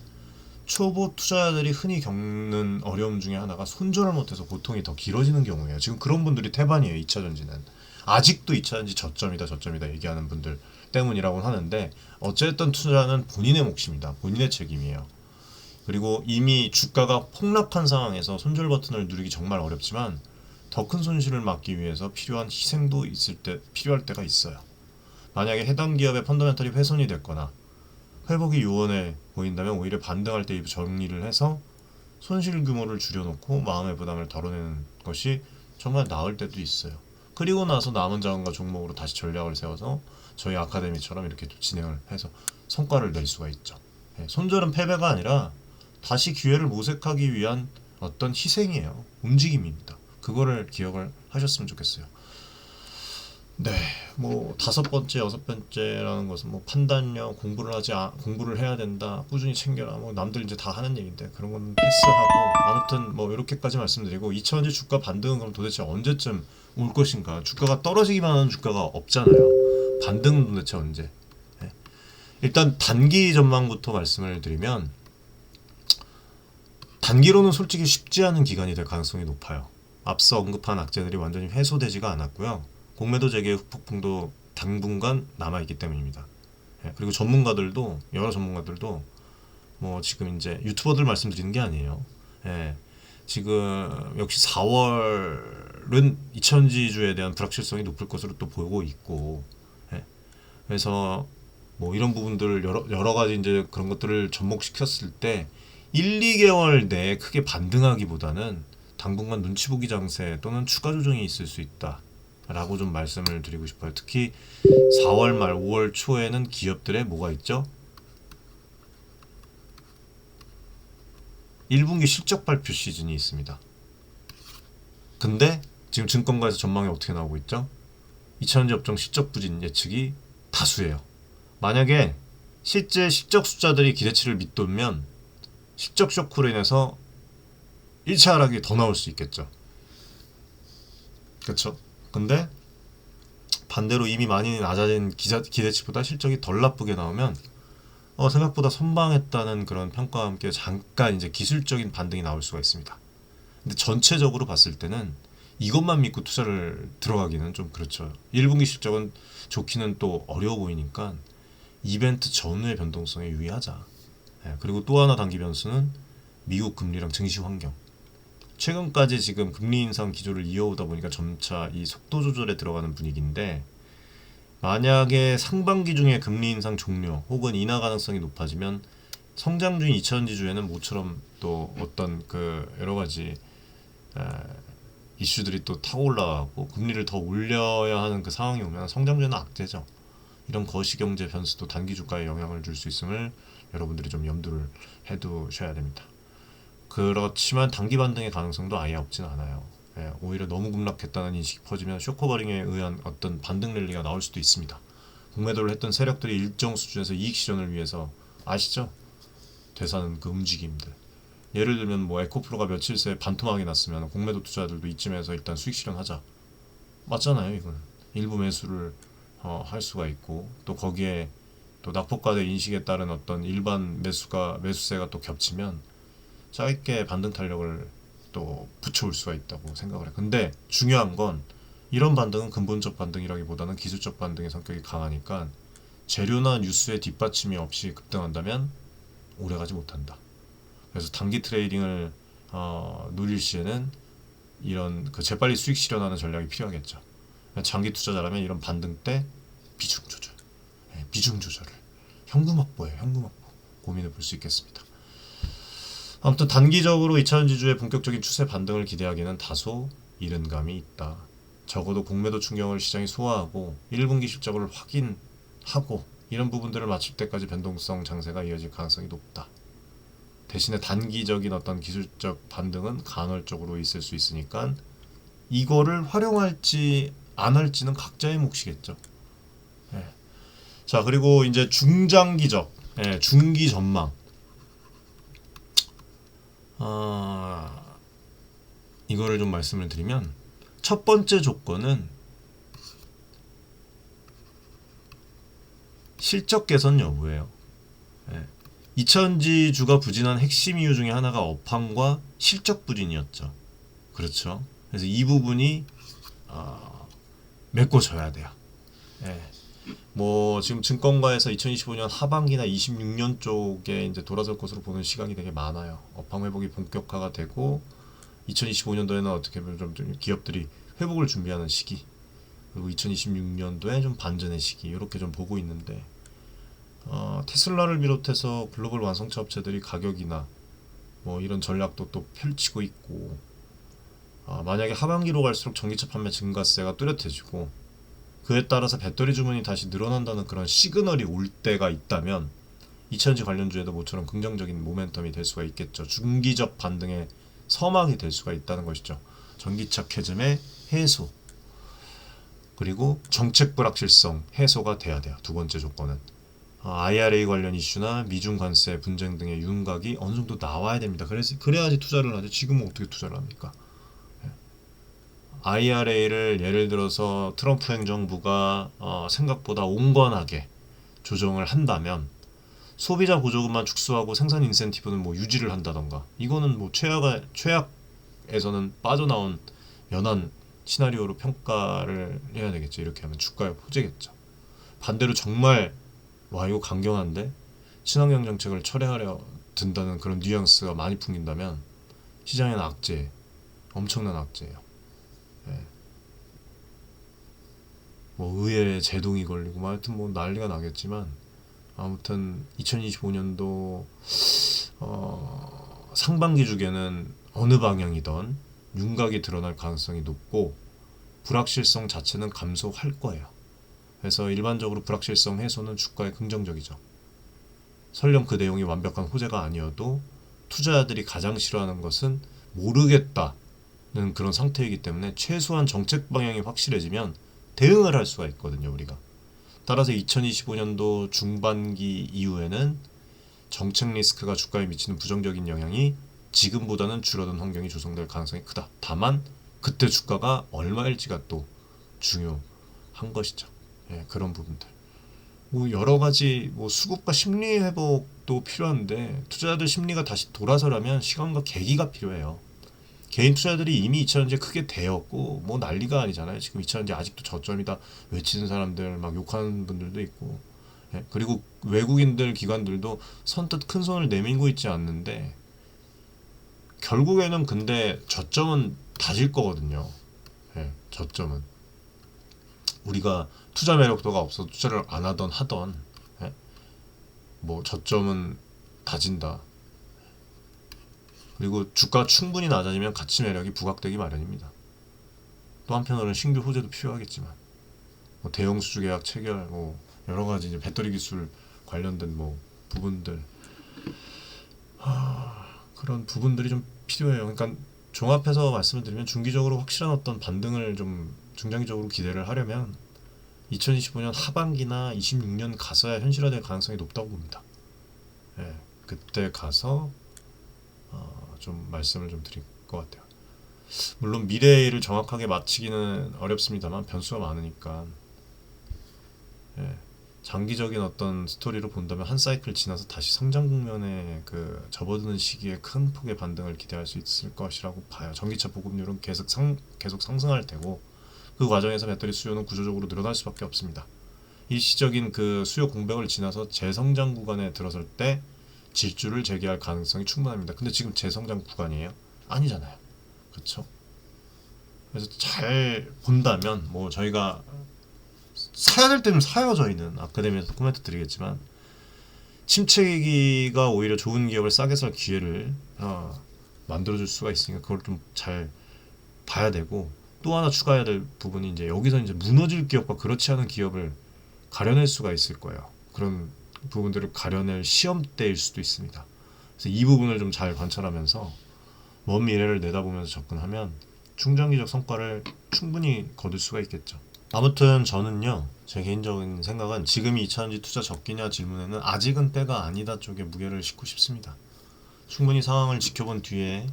초보 투자자들이 흔히 겪는 어려움 중에 하나가 손절을 못해서 고통이 더 길어지는 경우예요. 지금 그런 분들이 태반이에요. 2차 전지는. 아직도 2차 전지 저점이다 얘기하는 분들 때문이라고 하는데 어쨌든 투자는 본인의 몫입니다. 본인의 책임이에요. 그리고 이미 주가가 폭락한 상황에서 손절 버튼을 누르기 정말 어렵지만 더 큰 손실을 막기 위해서 필요한 희생도 필요할 때가 있어요. 만약에 해당 기업의 펀더멘털이 훼손이 됐거나 회복이 요원해 보인다면 오히려 반등할 때 정리를 해서 손실 규모를 줄여놓고 마음의 부담을 덜어내는 것이 정말 나을 때도 있어요. 그리고 나서 남은 자원과 종목으로 다시 전략을 세워서 저희 아카데미처럼 이렇게 진행을 해서 성과를 낼 수가 있죠. 손절은 패배가 아니라 다시 기회를 모색하기 위한 어떤 희생이에요. 움직임입니다. 그거를 기억을 하셨으면 좋겠어요. 네, 뭐 다섯 번째, 여섯 번째라는 것은 뭐 판단력, 공부를 해야 된다, 꾸준히 챙겨라, 뭐 남들 이제 다 하는 얘기인데 그런 건 패스하고 아무튼 뭐 이렇게까지 말씀드리고 2차전지 주가 반등은 그럼 도대체 언제쯤 올 것인가? 주가가 떨어지기만 하는 주가가 없잖아요. 반등은 도대체 언제? 네. 일단 단기 전망부터 말씀을 드리면 단기로는 솔직히 쉽지 않은 기간이 될 가능성이 높아요. 앞서 언급한 악재들이 완전히 해소되지가 않았고요. 공매도 재개의 후폭풍도 당분간 남아있기 때문입니다. 그리고 여러 전문가들도 뭐 지금 이제 유튜버들 말씀드리는 게 아니에요. 지금 역시 4월은 2000지주에 대한 불확실성이 높을 것으로 또 보고 있고, 그래서 뭐 이런 부분들을 여러 가지 이제 그런 것들을 접목시켰을 때 1, 2개월 내에 크게 반등하기보다는 당분간 눈치 보기 장세 또는 추가 조정이 있을 수 있다. 라고 좀 말씀을 드리고 싶어요. 특히 4월 말 5월 초에는 기업들의 뭐가 있죠? 1분기 실적 발표 시즌이 있습니다. 근데 지금 증권가에서 전망이 어떻게 나오고 있죠? 2차전지 업종 실적 부진 예측이 다수예요. 만약에 실제 실적 숫자들이 기대치를 밑돌면 실적 쇼크로 인해서 1차 하락이 더 나올 수 있겠죠. 그렇죠? 근데 반대로 이미 많이 낮아진 기대치보다 실적이 덜 나쁘게 나오면 생각보다 선방했다는 그런 평가와 함께 잠깐 이제 기술적인 반등이 나올 수가 있습니다. 근데 전체적으로 봤을 때는 이것만 믿고 투자를 들어가기는 좀 그렇죠. 1분기 실적은 좋기는 또 어려워 보이니까 이벤트 전후의 변동성에 유의하자. 그리고 또 하나 단기 변수는 미국 금리랑 증시 환경. 최근까지 지금 금리 인상 기조를 이어오다 보니까 점차 이 속도 조절에 들어가는 분위기인데 만약에 상반기 중에 금리 인상 종료 혹은 인하 가능성이 높아지면 성장 중인 2차전지주에는 모처럼 또 어떤 그 여러 가지 이슈들이 또 타고 올라가고 금리를 더 올려야 하는 그 상황이 오면 성장주는 악재죠. 이런 거시경제 변수도 단기 주가에 영향을 줄 수 있음을 여러분들이 좀 염두를 해두셔야 됩니다. 그렇지만 단기 반등의 가능성도 아예 없진 않아요. 오히려 너무 급락했다는 인식이 퍼지면 쇼커버링에 의한 어떤 반등 랠리가 나올 수도 있습니다. 공매도를 했던 세력들이 일정 수준에서 이익 실현을 위해서 아시죠? 되사는 그 움직임들. 예를 들면 뭐 에코프로가 며칠 새 반토막이 났으면 공매도 투자들도 이쯤에서 일단 수익 실현하자. 맞잖아요, 이거는. 일부 매수를 할 수가 있고 또 거기에 또 낙폭과대 인식에 따른 어떤 일반 매수세가 또 겹치면 짧게 반등 탄력을 또 붙여올 수가 있다고 생각을 해요. 근데 중요한 건 이런 반등은 근본적 반등이라기보다는 기술적 반등의 성격이 강하니까 재료나 뉴스의 뒷받침이 없이 급등한다면 오래가지 못한다. 그래서 단기 트레이딩을 누릴 시에는 이런 그 재빨리 수익 실현하는 전략이 필요하겠죠. 장기 투자자라면 이런 반등 때 비중 조절을 현금 확보예요. 현금 확보 고민해 볼 수 있겠습니다. 아무튼 단기적으로 2차전지주의 본격적인 추세 반등을 기대하기는 다소 이른 감이 있다. 적어도 공매도 충격을 시장이 소화하고 1분기 실적을 확인하고 이런 부분들을 마칠 때까지 변동성 장세가 이어질 가능성이 높다. 대신에 단기적인 어떤 기술적 반등은 간헐적으로 있을 수 있으니까 이거를 활용할지 안 할지는 각자의 몫이겠죠. 자, 그리고 이제 중장기적, 예, 중기 전망. 이거를 좀 말씀을 드리면 첫 번째 조건은 실적 개선 여부예요. 예. 2000지주가 부진한 핵심 이유 중에 하나가 업황과 실적 부진이었죠. 그렇죠. 그래서 이 부분이 메꿔져야 돼요. 예. 뭐 지금 증권가에서 2025년 하반기나 26년 쪽에 이제 돌아설 것으로 보는 시각이 되게 많아요. 업황 회복이 본격화가 되고 2025년도에는 어떻게 보면 좀 기업들이 회복을 준비하는 시기, 그리고 2026년도에 좀 반전의 시기, 이렇게 좀 보고 있는데 테슬라를 비롯해서 글로벌 완성차 업체들이 가격이나 뭐 이런 전략도 또 펼치고 있고, 만약에 하반기로 갈수록 전기차 판매 증가세가 뚜렷해지고 그에 따라서 배터리 주문이 다시 늘어난다는 그런 시그널이 올 때가 있다면 2000지 관련주에도 모처럼 긍정적인 모멘텀이 될 수가 있겠죠. 중기적 반등의 서막이 될 수가 있다는 것이죠. 전기차 캐즘의 해소, 그리고 정책 불확실성 해소가 돼야 돼요. 두 번째 조건은 IRA 관련 이슈나 미중 관세 분쟁 등의 윤곽이 어느 정도 나와야 됩니다. 그래야지 투자를 하죠. 지금은 어떻게 투자를 합니까? IRA를 예를 들어서 트럼프 행정부가 생각보다 온건하게 조정을 한다면 소비자 보조금만 축소하고 생산 인센티브는 뭐 유지를 한다던가, 이거는 뭐 최악에서는 빠져나온 연한 시나리오로 평가를 해야 되겠죠. 이렇게 하면 주가의 호재겠죠. 반대로 정말 와 이거 강경한데 친환경 정책을 철회하려 든다는 그런 뉘앙스가 많이 풍긴다면 시장에는 악재, 엄청난 악재예요. 네. 뭐 의회에 제동이 걸리고 뭐 하여튼 뭐 난리가 나겠지만, 아무튼 2025년도 상반기 주에는 어느 방향이던 윤곽이 드러날 가능성이 높고 불확실성 자체는 감소할 거예요. 그래서 일반적으로 불확실성 해소는 주가에 긍정적이죠. 설령 그 내용이 완벽한 호재가 아니어도 투자자들이 가장 싫어하는 것은 모르겠다는 그런 상태이기 때문에 최소한 정책 방향이 확실해지면 대응을 할 수가 있거든요, 우리가. 따라서 2025년도 중반기 이후에는 정책 리스크가 주가에 미치는 부정적인 영향이 지금보다는 줄어든 환경이 조성될 가능성이 크다. 다만 그때 주가가 얼마일지가 또 중요한 것이죠. 예, 그런 부분들. 뭐 여러 가지 뭐 수급과 심리 회복도 필요한데 투자자들 심리가 다시 돌아서려면 시간과 계기가 필요해요. 개인 투자들이 이미 2차전지 크게 되었고 뭐 난리가 아니잖아요. 지금 2차전지 아직도 저점이다 외치는 사람들 막 욕하는 분들도 있고, 예, 그리고 외국인들 기관들도 선뜻 큰 손을 내밀고 있지 않는데 결국에는 근데 저점은 다질 거거든요. 예, 저점은 우리가 투자 매력도가 없어서 투자를 안 하던 예? 뭐 저점은 다진다. 그리고 주가 충분히 낮아지면 가치 매력이 부각되기 마련입니다. 또 한편으로는 신규 호재도 필요하겠지만 뭐 대형 수주 계약 체결, 뭐 여러 가지 이제 배터리 기술 관련된 뭐 부분들, 그런 부분들이 좀 필요해요. 그러니까 종합해서 말씀을 드리면 중기적으로 확실한 어떤 반등을 좀 중장기적으로 기대를 하려면 2025년 하반기나 26년 가서야 현실화될 가능성이 높다고 봅니다. 예, 그때 가서 좀 말씀을 좀 드릴 것 같아요. 물론 미래를 정확하게 맞히기는 어렵습니다만 변수가 많으니까, 예, 장기적인 어떤 스토리로 본다면 한 사이클 지나서 다시 성장 국면에 그 접어드는 시기에 큰 폭의 반등을 기대할 수 있을 것이라고 봐요. 전기차 보급률은 계속 상승할 테고 그 과정에서 배터리 수요는 구조적으로 늘어날 수밖에 없습니다. 일시적인 그 수요 공백을 지나서 재성장 구간에 들어설 때 질주를 재개할 가능성이 충분합니다. 근데 지금 재성장 구간이에요? 아니잖아요. 그렇죠? 그래서 잘 본다면 뭐 저희가 사야 될 때는 사요. 저희는 아카데미에서 코멘트 드리겠지만 침체기가 오히려 좋은 기업을 싸게 살 기회를 만들어줄 수가 있으니까 그걸 좀 잘 봐야 되고, 또 하나 추가해야 될 부분이 이제 여기서 이제 무너질 기업과 그렇지 않은 기업을 가려낼 수가 있을 거예요. 그런 부분들을 가려낼 시험대일 수도 있습니다. 그래서 이 부분을 좀 잘 관찰하면서 먼 미래를 내다보면서 접근하면 중장기적 성과를 충분히 거둘 수가 있겠죠. 아무튼 저는요, 제 개인적인 생각은 지금이 2차전지 투자 적기냐 질문에는 아직은 때가 아니다 쪽에 무게를 싣고 싶습니다. 충분히 상황을 지켜본 뒤에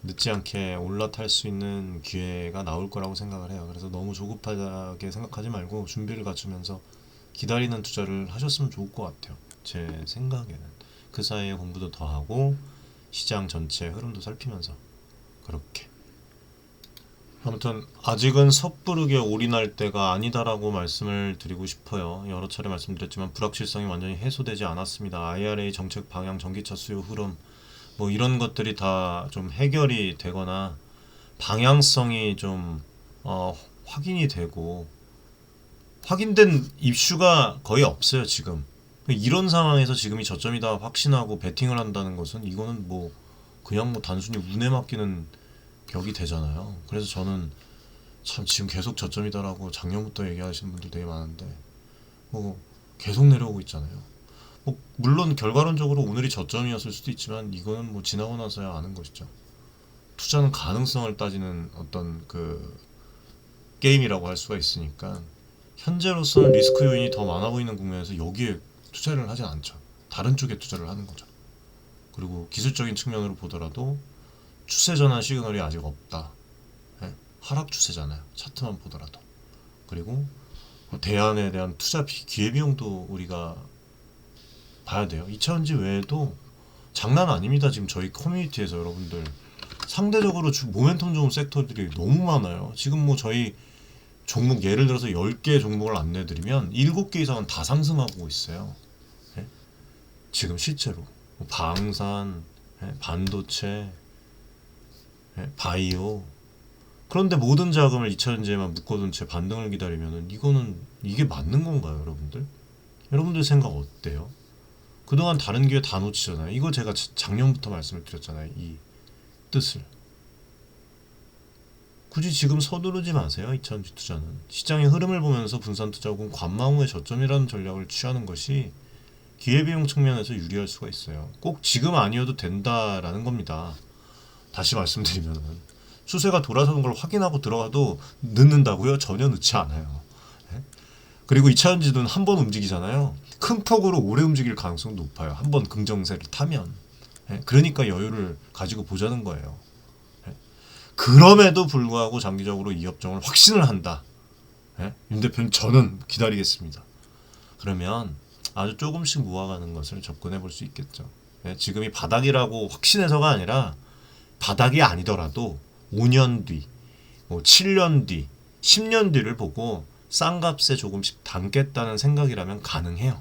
늦지 않게 올라탈 수 있는 기회가 나올 거라고 생각을 해요. 그래서 너무 조급하게 생각하지 말고 준비를 갖추면서 기다리는 투자를 하셨으면 좋을 것 같아요. 제 생각에는 그 사이에 공부도 더 하고 시장 전체 흐름도 살피면서 그렇게. 아무튼 아직은 섣부르게 올인할 때가 아니다라고 말씀을 드리고 싶어요. 여러 차례 말씀드렸지만 불확실성이 완전히 해소되지 않았습니다. IRA 정책 방향, 전기차 수요 흐름 뭐 이런 것들이 다 좀 해결이 되거나 방향성이 좀 확인이 되고 확인된 이슈가 거의 없어요 지금. 이런 상황에서 지금이 저점이다 확신하고 베팅을 한다는 것은 이거는 뭐 그냥 뭐 단순히 운에 맡기는 격이 되잖아요. 그래서 저는 참 지금 계속 저점이다라고 작년부터 얘기하시는 분들 되게 많은데 뭐 계속 내려오고 있잖아요. 뭐 물론 결과론적으로 오늘이 저점이었을 수도 있지만 이거는 뭐 지나고 나서야 아는 것이죠. 투자는 가능성을 따지는 어떤 그 게임이라고 할 수가 있으니까 현재로서는 리스크 요인이 더 많아 보이는 국면에서 여기에 투자를 하진 않죠. 다른 쪽에 투자를 하는 거죠. 그리고 기술적인 측면으로 보더라도 추세 전환 시그널이 아직 없다. 예? 하락 추세잖아요. 차트만 보더라도. 그리고 대안에 대한 투자 기회비용도 우리가 봐야 돼요. 2차전지 외에도 장난 아닙니다. 지금 저희 커뮤니티에서 여러분들 상대적으로 모멘텀 좋은 섹터들이 너무 많아요. 지금 뭐 저희 종목 예를 들어서 10개 종목을 안내드리면 7개 이상은 다 상승하고 있어요. 예? 지금 실제로 방산, 반도체, 바이오. 그런데 모든 자금을 2차전지에만 묶어둔 채 반등을 기다리면은 이게 맞는 건가요, 여러분들? 여러분들 생각 어때요? 그동안 다른 기회 다 놓치잖아요. 이거 제가 작년부터 말씀을 드렸잖아요. 이 뜻을. 굳이 지금 서두르지 마세요. 2차전지 투자는. 시장의 흐름을 보면서 분산 투자 혹은 관망 후의 저점이라는 전략을 취하는 것이 기회비용 측면에서 유리할 수가 있어요. 꼭 지금 아니어도 된다라는 겁니다. 다시 말씀드리면은 추세가 돌아서는 걸 확인하고 들어가도 늦는다고요? 전혀 늦지 않아요. 예? 그리고 2차전지는 한 번 움직이잖아요. 큰 폭으로 오래 움직일 가능성이 높아요. 한 번 긍정세를 타면. 예? 그러니까 여유를 가지고 보자는 거예요. 예? 그럼에도 불구하고 장기적으로 이 업종을 확신을 한다. 예? 윤 대표님 저는 기다리겠습니다. 그러면 아주 조금씩 모아가는 것을 접근해 볼 수 있겠죠. 예? 지금이 바닥이라고 확신해서가 아니라 바닥이 아니더라도 5년 뒤, 뭐 7년 뒤, 10년 뒤를 보고 싼 값에 조금씩 담겠다는 생각이라면 가능해요.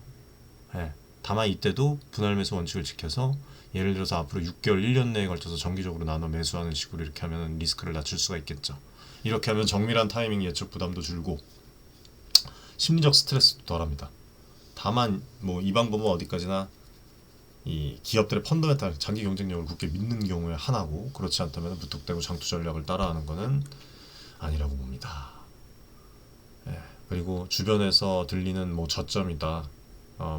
예. 다만 이때도 분할 매수 원칙을 지켜서 예를 들어서 앞으로 6개월, 1년 내에 걸쳐서 정기적으로 나눠 매수하는 식으로 이렇게 하면 리스크를 낮출 수가 있겠죠. 이렇게 하면 정밀한 타이밍 예측 부담도 줄고 심리적 스트레스도 덜합니다. 다만 뭐 이 방법은 어디까지나 이 기업들의 펀더멘탈 장기 경쟁력을 굳게 믿는 경우에 하나고 그렇지 않다면 무턱대고 장투 전략을 따라하는 것은 아니라고 봅니다. 예, 그리고 주변에서 들리는 뭐 저점이다,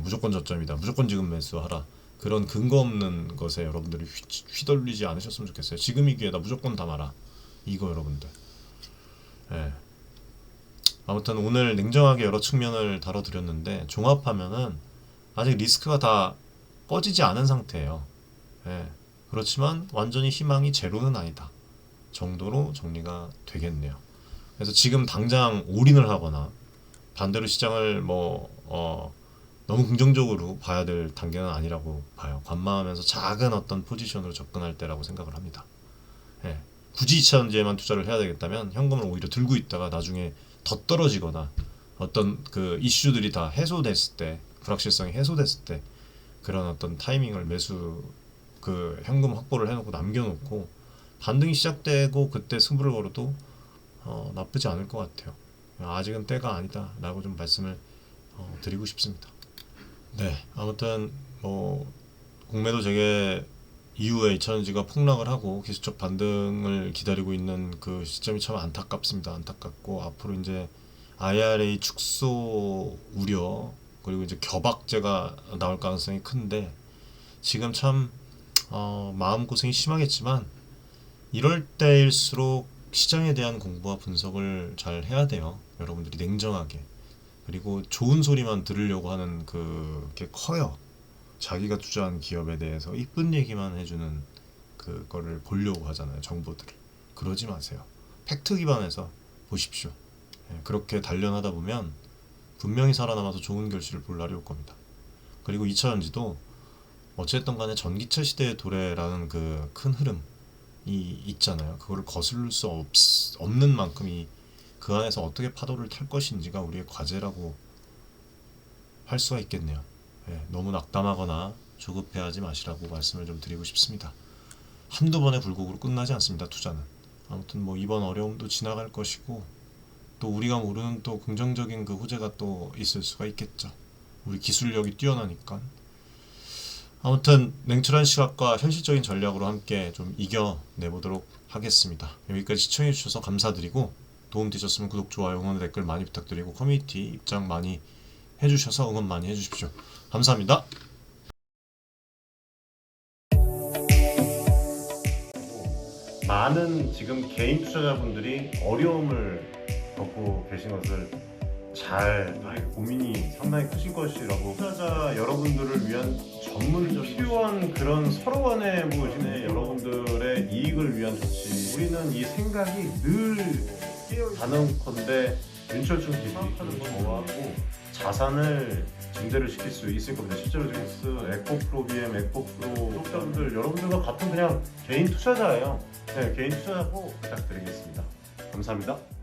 무조건 저점이다, 무조건 지금 매수하라 그런 근거 없는 것에 여러분들이 휘둘리지 않으셨으면 좋겠어요. 지금이 기회다, 무조건 담아라 이거 여러분들. 예. 아무튼 오늘 냉정하게 여러 측면을 다뤄드렸는데 종합하면은 아직 리스크가 다 꺼지지 않은 상태예요. 예. 그렇지만 완전히 희망이 제로는 아니다 정도로 정리가 되겠네요. 그래서 지금 당장 올인을 하거나 반대로 시장을 너무 긍정적으로 봐야 될 단계는 아니라고 봐요. 관망하면서 작은 어떤 포지션으로 접근할 때라고 생각을 합니다. 예. 굳이 2차전지에만 투자를 해야 되겠다면 현금을 오히려 들고 있다가 나중에 더 떨어지거나 어떤 그 이슈들이 다 해소됐을 때, 불확실성이 해소됐을 때 그런 어떤 타이밍을 매수 그 현금 확보를 해놓고 남겨놓고 반등이 시작되고 그때 승부를 걸어도 나쁘지 않을 것 같아요. 아직은 때가 아니다 라고 좀 말씀을 드리고 싶습니다. 네, 아무튼 뭐 공매도 재개 이후에 2차전지가 폭락을 하고 기술적 반등을 기다리고 있는 그 시점이 참 안타깝습니다. 안타깝고 앞으로 이제 IRA 축소 우려 그리고 이제 겨박제가 나올 가능성이 큰데 지금 참 마음고생이 심하겠지만 이럴 때일수록 시장에 대한 공부와 분석을 잘 해야 돼요. 여러분들이 냉정하게. 그리고 좋은 소리만 들으려고 하는 그게 커요. 자기가 투자한 기업에 대해서 이쁜 얘기만 해주는 그거를 보려고 하잖아요, 정보들을. 그러지 마세요. 팩트 기반에서 보십시오. 예, 그렇게 단련하다 보면 분명히 살아남아서 좋은 결실을 볼 날이 올 겁니다. 그리고 2차전지도 어쨌든 간에 전기차 시대의 도래라는 그 큰 흐름이 있잖아요. 그거를 거슬릴 수 없는 만큼 그 안에서 어떻게 파도를 탈 것인지가 우리의 과제라고 할 수가 있겠네요. 예, 너무 낙담하거나 조급해하지 마시라고 말씀을 좀 드리고 싶습니다. 한두 번의 굴곡으로 끝나지 않습니다, 투자는. 아무튼 뭐 이번 어려움도 지나갈 것이고, 또 우리가 모르는 또 긍정적인 그 호재가 또 있을 수가 있겠죠. 우리 기술력이 뛰어나니까. 아무튼 냉철한 시각과 현실적인 전략으로 함께 좀 이겨내보도록 하겠습니다. 여기까지 시청해주셔서 감사드리고, 도움 되셨으면 구독, 좋아요, 응원, 댓글 많이 부탁드리고, 커뮤니티 입장 많이 해주셔서 응원 많이 해주십시오. 감사합니다. 많은 지금 개인 투자자분들이 어려움을 겪고 계신 것을 잘 고민이 상당히 크신 것이라고, 투자자 여러분들을 위한 전문적 필요한 그런 서로 간의 여러분들의 이익을 위한 조치, 우리는 이 생각이 늘 가능컨대 윤철중 TV 저하고 자산을 증대를 시킬 수 있을 겁니다. 실제로 지금 에코프로 BM, 에코프로 구독자분들 여러분들과 같은 그냥 개인 투자자예요. 네, 개인 투자자 꼭 부탁드리겠습니다. 감사합니다.